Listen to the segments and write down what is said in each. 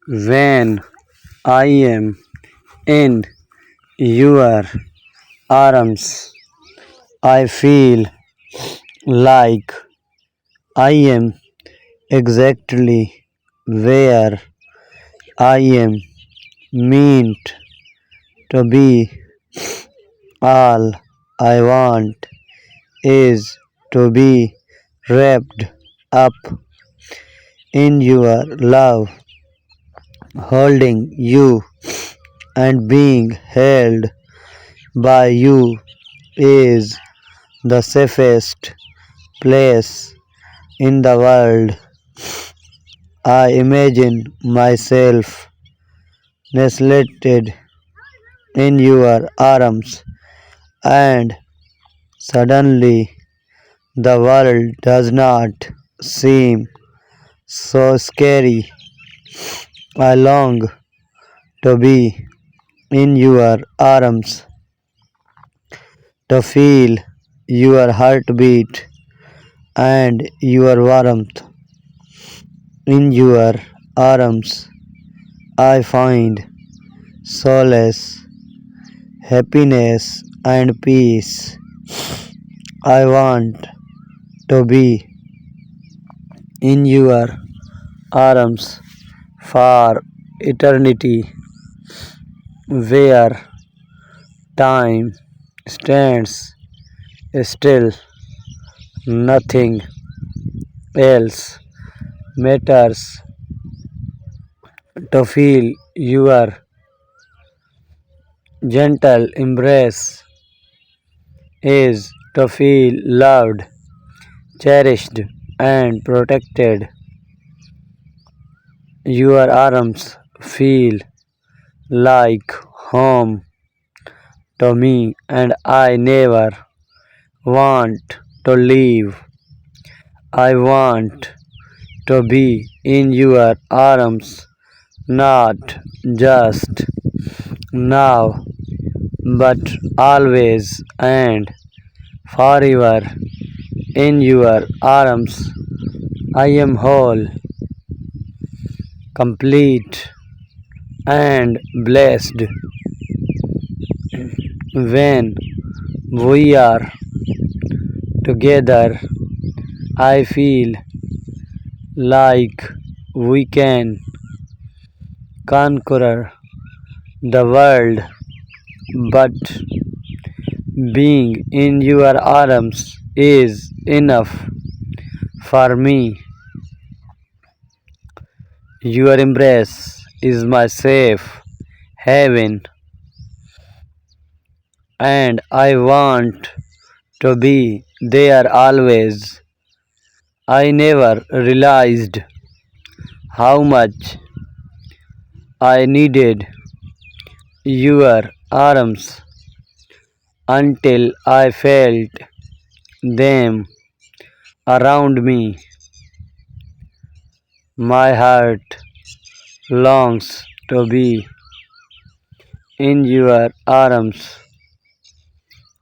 When I am in your arms, I feel like I am exactly where I am meant to be. All I want is to be wrapped up in your love, holding you and being held by you is the safest place in the world. I imagine myself nestled in your arms, and suddenly the world does not seem so scary. I long to be in your arms, to feel your heartbeat and your warmth. In your arms, I find solace, happiness, and peace. I want to be in your arms for eternity, where time stands still, nothing else matters. To feel your gentle embrace is to feel loved, cherished, and protected. Your arms feel like home to me, and I never want to leave. I want to be in your arms, not just now, but always and forever. In your arms, I am whole, complete, and blessed. When we are together, I feel like we can conquer the world, but being in your arms is enough for me. Your embrace is my safe haven, and I want to be there always. I never realized how much I needed your arms until I felt them around me. My heart longs to be in your arms,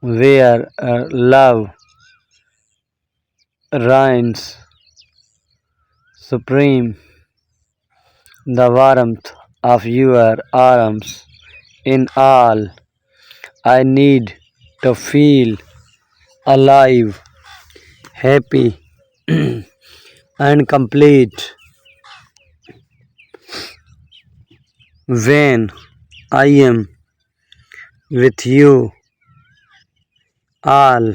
where love reigns supreme. The warmth of your arms in all I need to feel alive, happy, and complete. When I am with you, all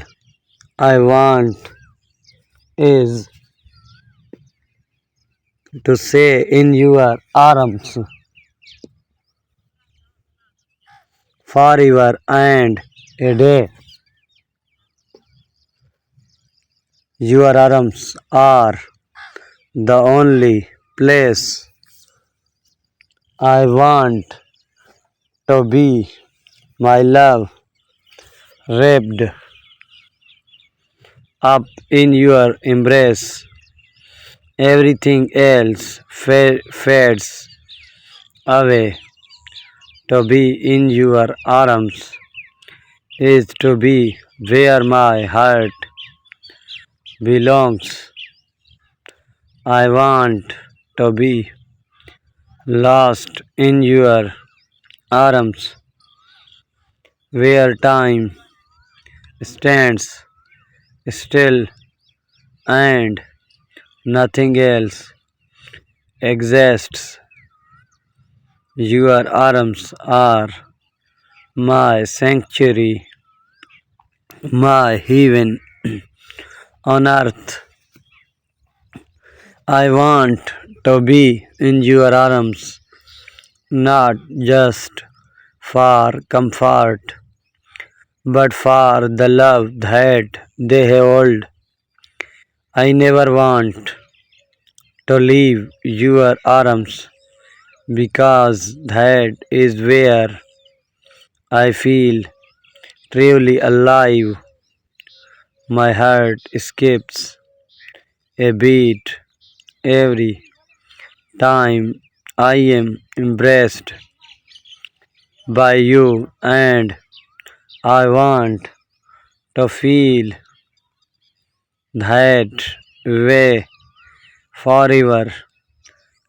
I want is to stay in your arms forever and a day. Your arms are the only place I want to be. My love wrapped up in your embrace. Everything else fades away. To be in your arms is to be where my heart belongs. I want to be lost in your arms, where time stands still and nothing else exists. Your arms are my sanctuary, my heaven on earth. I want to be in your arms, not just for comfort, but for the love that they hold. I never want to leave your arms because that is where I feel truly alive. My heart skips a beat every time I am embraced by you, and I want to feel that way forever.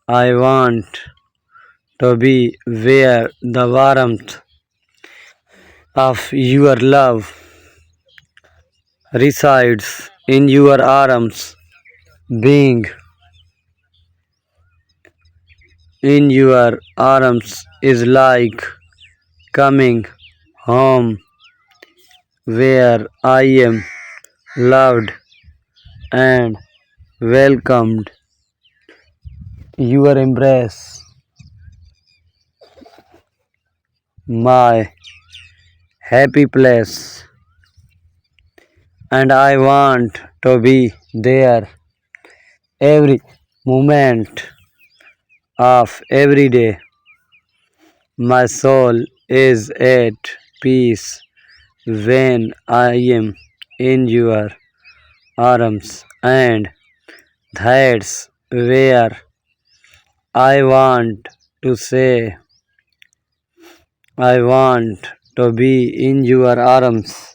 I want to be where the warmth of your love resides in your arms. Being in your arms is like coming home where I am loved and welcomed. Your embrace, my happy place, and I want to be there every moment of every day. My soul is at peace when I am in your arms, and that's where I want to say, I want to be in your arms,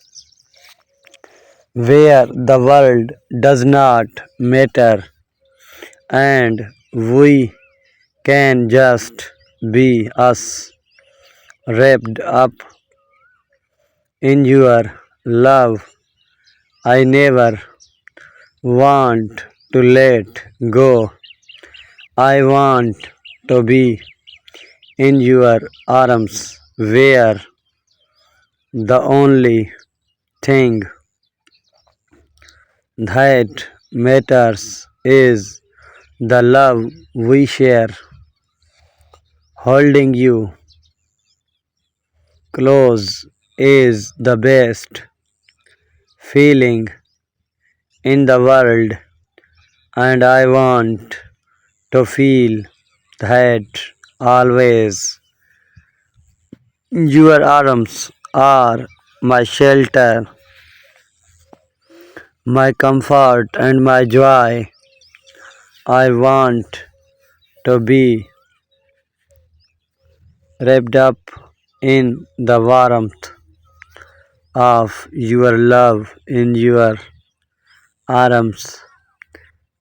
where the world does not matter and we can just be us, wrapped up in your love. I never want to let go. I want to be in your arms, where the only thing that matters is the love we share. Holding you close is the best feeling in the world, and I want to feel that always. Your arms are my shelter, my comfort, and my joy. I want to be wrapped up in the warmth of your love in your arms.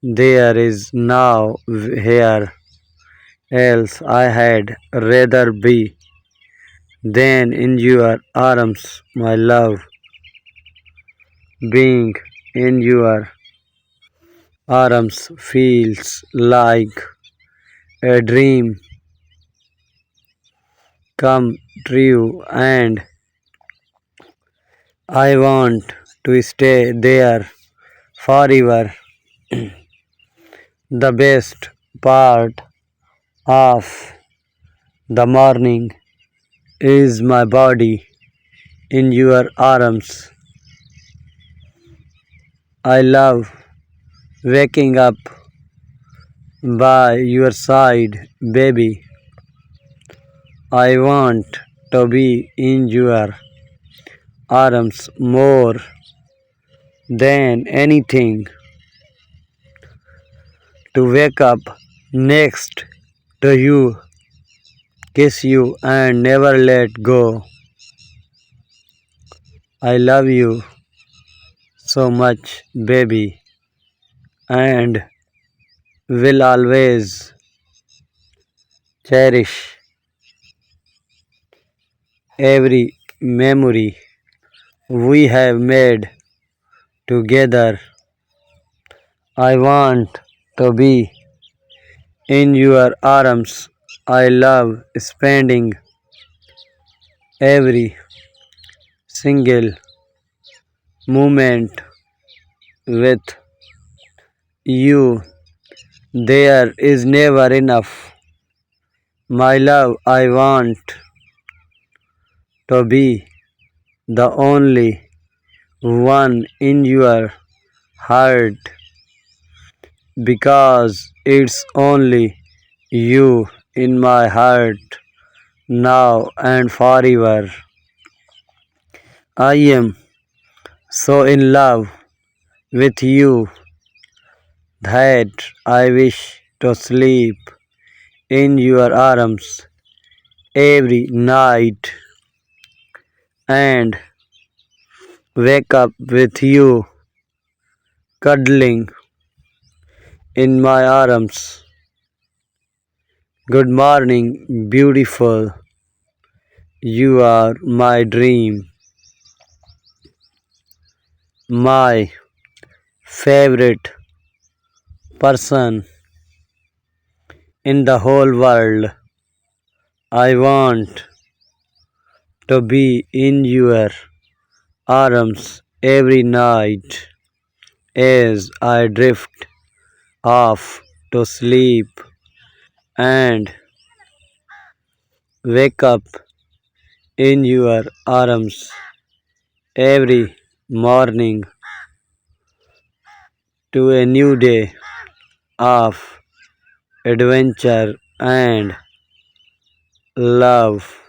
There is now here else I had rather be than in your arms, my love. Being in your arms feels like a dream come true, and I want to stay there forever. The best part of the morning is my body in your arms. I love waking up by your side, baby. I want to be in your arms more than anything. To wake up next to you, kiss you, and never let go. I love you so much, baby, and will always cherish every memory we have made together. I want to be in your arms. I love spending every single moment with you. There is never enough. My love, I want to be the only one in your heart because it's only you in my heart now and forever. I am so in love with you that I wish to sleep in your arms every night and wake up with you cuddling in my arms. Good morning, beautiful. You are my dream, my favorite person in the whole world. I want to be in your arms every night as I drift off to sleep and wake up in your arms every morning to a new day of adventure and love.